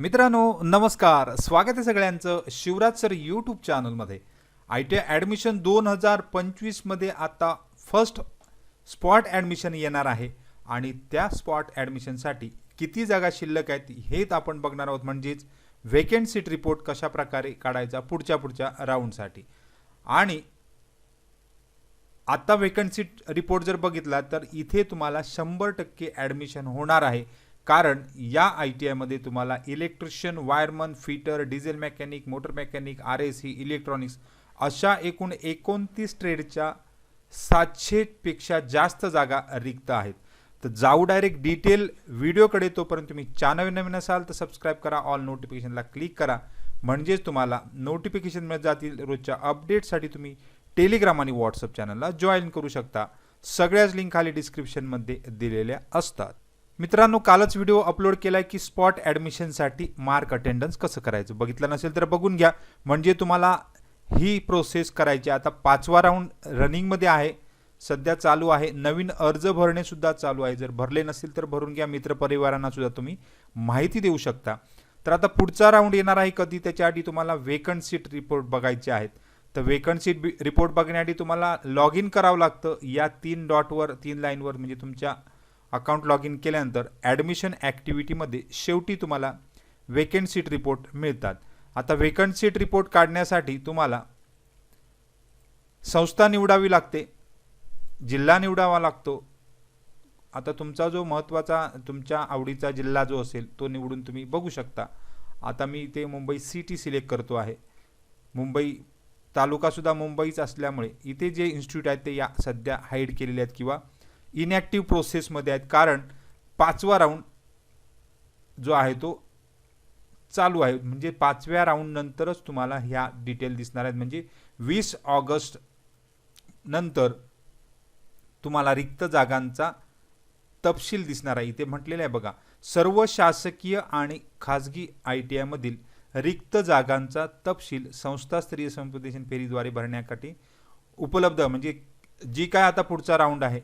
मित्रांनो नमस्कार, स्वागत आहे सगळ्यांचं शिवराज सर यूट्यूब चॅनलमध्ये। आय टी आय ॲडमिशन 2025मध्ये आता फर्स्ट स्पॉट ॲडमिशन येणार आहे आणि त्या स्पॉट ॲडमिशनसाठी किती जागा शिल्लक आहेत हेच आपण बघणार आहोत, म्हणजेच वेकेंट सीट रिपोर्ट कशा प्रकारे काढायचा पुढच्या राऊंडसाठी। आणि आता वेकंट सीट रिपोर्ट जर बघितला तर इथे तुम्हाला 100% ॲडमिशन होणार आहे, कारण या आय टी आयमध्ये तुम्हाला electrician, wireman, fitter, diesel mechanic, motor mechanic, RAC, electronics अशा एकूण 29 ट्रेडच्या 700 पेक्षा जास्त जागा रिक्त आहेत। तर जाऊ डायरेक्ट डिटेल व्हिडिओकडे। तोपर्यंत तुम्ही चॅनल नवीन असाल तर सबस्क्राईब करा, ऑल नोटिफिकेशनला क्लिक करा, म्हणजेच तुम्हाला नोटिफिकेशन मिळत जातील। रोजच्या अपडेटसाठी तुम्ही टेलिग्राम आणि व्हॉट्सअप चॅनलला जॉईन करू शकता। सगळ्याच लिंक खाली डिस्क्रिप्शनमध्ये दिलेल्या असतात। मित्रांनो, कालच व्हिडिओ अपलोड केलाय की स्पॉट ॲडमिशनसाठी मार्क अटेंडन्स कसं करायचं, बघितलं नसेल तर बघून घ्या, म्हणजे तुम्हाला ही प्रोसेस करायची। आता 5वा राऊंड रनिंगमध्ये आहे, सध्या चालू आहे। नवीन अर्ज भरणे सुद्धा चालू आहे, जर भरले नसेल तर भरून घ्या, मित्रपरिवारांना सुद्धा तुम्ही माहिती देऊ शकता। तर आता पुढचा राऊंड येणार आहे कधी, त्याच्या आधी तुम्हाला वेकंट सीट रिपोर्ट बघायचे आहेत। तर वेकंट सीट रिपोर्ट बघण्यासाठी तुम्हाला लॉग इन करावं लागतं या 3 डॉटवर, 3 लाईनवर, म्हणजे तुमच्या अकाउंट लॉग इन केल्यानंतर ॲडमिशन ॲक्टिव्हिटीमध्ये शेवटी तुम्हाला वेकंट सीट रिपोर्ट मिळतात। आता वेकंट सीट रिपोर्ट काढण्यासाठी तुम्हाला संस्था निवडावी लागते, जिल्हा निवडावा लागतो। आता तुमचा जो महत्त्वाचा तुमच्या आवडीचा जिल्हा जो असेल तो निवडून तुम्ही बघू शकता। आता मी ते मुंबई सिटी सिलेक्ट करतो आहे। मुंबई तालुकासुद्धा मुंबईच असल्यामुळे इथे जे इन्स्टिट्यूट आहेत ते या सध्या हाईड केलेले आहेत किंवा इनॅक्टिव्ह प्रोसेसमध्ये आहेत, कारण 5वा राऊंड जो आहे तो चालू आहे। म्हणजे 5व्या राऊंड नंतरच तुम्हाला ह्या डिटेल दिसणार आहेत, म्हणजे 20 ऑगस्ट नंतर तुम्हाला रिक्त जागांचा तपशील दिसणार आहे। इथे म्हटलेलं आहे बघा, सर्व शासकीय आणि खाजगी आय टी आयमधील रिक्त जागांचा तपशील संस्थास्तरीय समुपदेशन फेरीद्वारे भरण्यासाठी उपलब्ध, म्हणजे जी काय आता पुढचा राऊंड आहे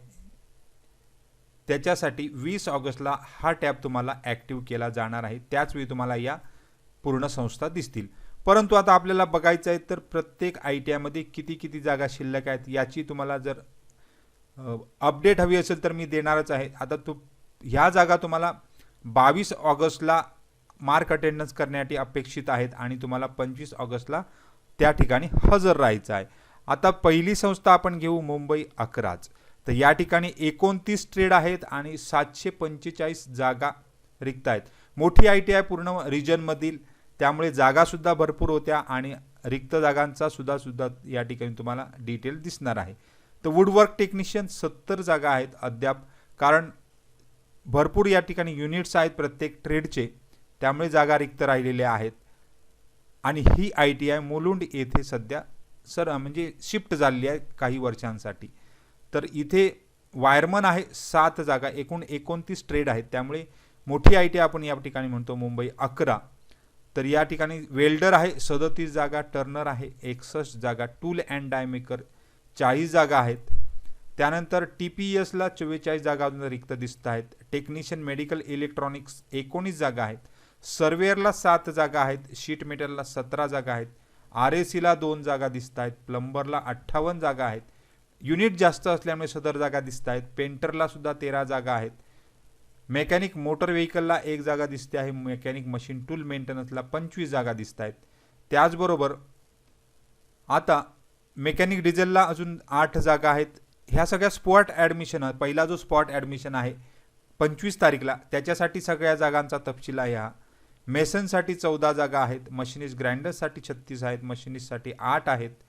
त्याच्यासाठी 20 ऑगस्टला हा टॅब तुम्हाला ॲक्टिव्ह केला जाणार आहे। त्याचवेळी तुम्हाला या पूर्ण संस्था दिसतील। परंतु आता आपल्याला बघायचं आहे तर प्रत्येक आय टी आयमध्ये किती जागा शिल्लक आहेत याची तुम्हाला जर अपडेट हवी असेल तर मी देणारच आहे। आता ह्या जागा तुम्हाला 22 ऑगस्टला मार्क अटेंडन्स करण्यासाठी अपेक्षित आहेत आणि तुम्हाला 25 ऑगस्टला त्या ठिकाणी हजर राहायचं आहे। आता पहिली संस्था आपण घेऊ मुंबई 11च। तर या ठिकाणी 29 ट्रेड आहेत आणि 745 जागा रिक्त आहेत। मोठी आय टी आय पूर्ण रिजनमधील, त्यामुळे जागासुद्धा भरपूर होत्या आणि रिक्त जागांचा सुद्धा या ठिकाणी तुम्हाला डिटेल दिसणार आहे। तर वुडवर्क टेक्निशियन 70 जागा आहेत अद्याप, कारण भरपूर या ठिकाणी युनिट्स आहेत प्रत्येक ट्रेडचे, त्यामुळे जागा रिक्त राहिलेल्या आहेत। आणि ही आय टी आय मुलुंड येथे सध्या म्हणजे शिफ्ट झालेली आहे काही वर्षांसाठी। तर इथे वायरमन आहे 7 जागा, एकूण 29 ट्रेड आहेत, त्यामुळे मोठी आय टी आय आपण या ठिकाणी म्हणतो मुंबई 11। तर या ठिकाणी वेल्डर आहे 37 जागा, टर्नर आहे 61 जागा, टूल अँड डाय मेकर 40 जागा आहेत। त्यानंतर TPSला 44 जागा अजून रिक्त दिसत आहेत। टेक्निशियन मेडिकल इलेक्ट्रॉनिक्स 19 जागा आहेत। सर्वेअरला 7 जागा आहेत। शीट मेटलला 17 जागा आहेत। RACला 2 जागा दिसत आहेत। प्लंबरला 58 जागा आहेत। युनिट जास्त असल्यामुळे सदर जागा दिसत आहेत। पेंटरला सुद्धा 13 जागा आहेत। मेकॅनिक मोटर व्हेकलला 1 जागा दिसते आहे। मेकॅनिक मशीन टूल मेंटेनन्सला 25 जागा दिसत आहेत। त्याचबरोबर आता मेकॅनिक डिझेलला अजून 8 जागा आहेत। ह्या सगळ्या स्पॉट ॲडमिशन, पहिला जो स्पॉट ॲडमिशन आहे 25 तारीखला, त्याच्यासाठी सगळ्या जागांचा तपशील आहे हा। मेसनसाठी 14 जागा आहेत। मशिनिस्ट ग्राइंडर्ससाठी 36 आहेत। मशिनिस्टसाठी 8 आहेत।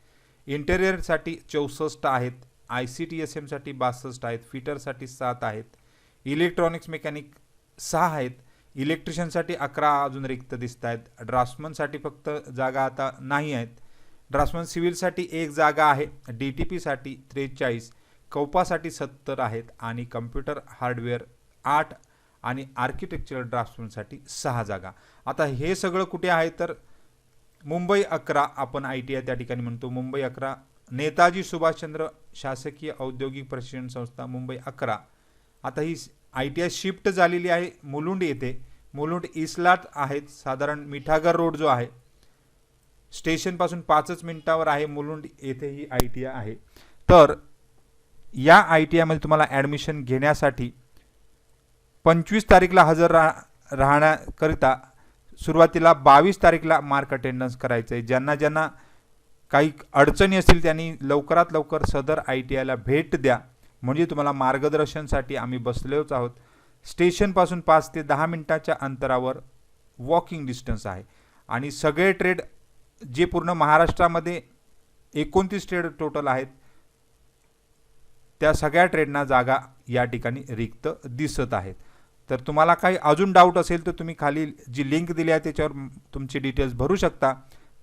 इंटेरियरसाठी 64 आहेत। ICTSMसाठी 62 आहेत। फिटरसाठी 7 आहेत। इलेक्ट्रॉनिक्स मेकॅनिक 6 आहेत। इलेक्ट्रिशियनसाठी 11 अजून रिक्त दिसत आहेत। ड्राफ्ट्समनसाठी फक्त जागा आता नाही आहेत। ड्राफ्ट्समन सिव्हिलसाठी 1 जागा आहे। DTPसाठी 43, कौपासाठी 70 आहेत आणि कम्प्युटर हार्डवेअर 8 आणि आर्किटेक्चरल ड्राफ्ट्समनसाठी 6 जागा। आता हे सगळं कुठे आहे तर मुंबई 11 आपण आय टी आय त्या ठिकाणी म्हणतो। मुंबई 11 नेताजी सुभाषचंद्र शासकीय औद्योगिक प्रशिक्षण संस्था मुंबई 11। आता ही आय टी आय शिफ्ट झालेली आहे मुलुंड येथे। मुलुंड ईस्टला आहेत. साधारण मिठागर रोड जो आहे स्टेशनपासून 5च मिनिटावर आहे. मुलुंड येथे ही ITI आहे. तर या ITI मध्ये तुम्हाला ॲडमिशन घेण्यासाठी 25 तारीखला हजर राहण्याकरिता सुरुवातीला 22 तारीखला मार्क अटेंडन्स करायचं आहे. ज्यांना ज्यांना काही अडचणी असतील त्यांनी लवकरात लवकर सदर ITI ला भेट द्या, म्हणजे तुम्हाला मार्गदर्शनासाठी आम्ही बसलेलोच आहोत. स्टेशनपासून 5 ते 10 मिनिटाच्या अंतरावर वॉकिंग डिस्टन्स आहे. आणि सगळे ट्रेड जे पूर्ण महाराष्ट्रामध्ये 29 ट्रेड टोटल आहेत त्या सगळ्या ट्रेडना जागा या ठिकाणी रिक्त दिसत आहेत. तर तुम्हाला काही अजून डाऊट असेल तर तुम्ही खाली जी लिंक दिली आहे त्याच्यावर तुमची डिटेल्स भरू शकता,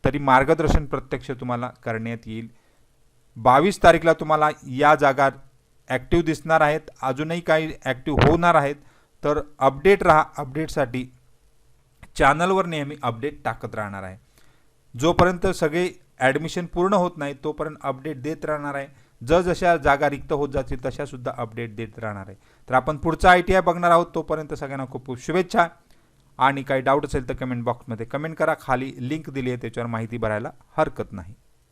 तरी मार्गदर्शन प्रत्यक्ष तुम्हाला करण्यात येईल. 22 तारीखला तुम्हाला या जागा ॲक्टिव्ह दिसणार आहेत. अजूनही काही ॲक्टिव्ह होणार आहेत. तर अपडेट राहा. अपडेटसाठी चॅनलवर नेहमी अपडेट टाकत राहणार आहे. जोपर्यंत सगळे ॲडमिशन पूर्ण होत नाही तोपर्यंत अपडेट देत राहणार आहे. जशा जागा रिक्त होत जातील तशा सुद्धा अपडेट देत राहणार आहे. तर आपण पुढचा ITI बघणार आहोत. तोपर्यंत सगळ्यांना खूप खूप शुभेच्छा. आणि काही डाऊट असेल तर कमेंट बॉक्समध्ये कमेंट करा. खाली लिंक दिली आहे त्याच्यावर माहिती भरायला हरकत नाही.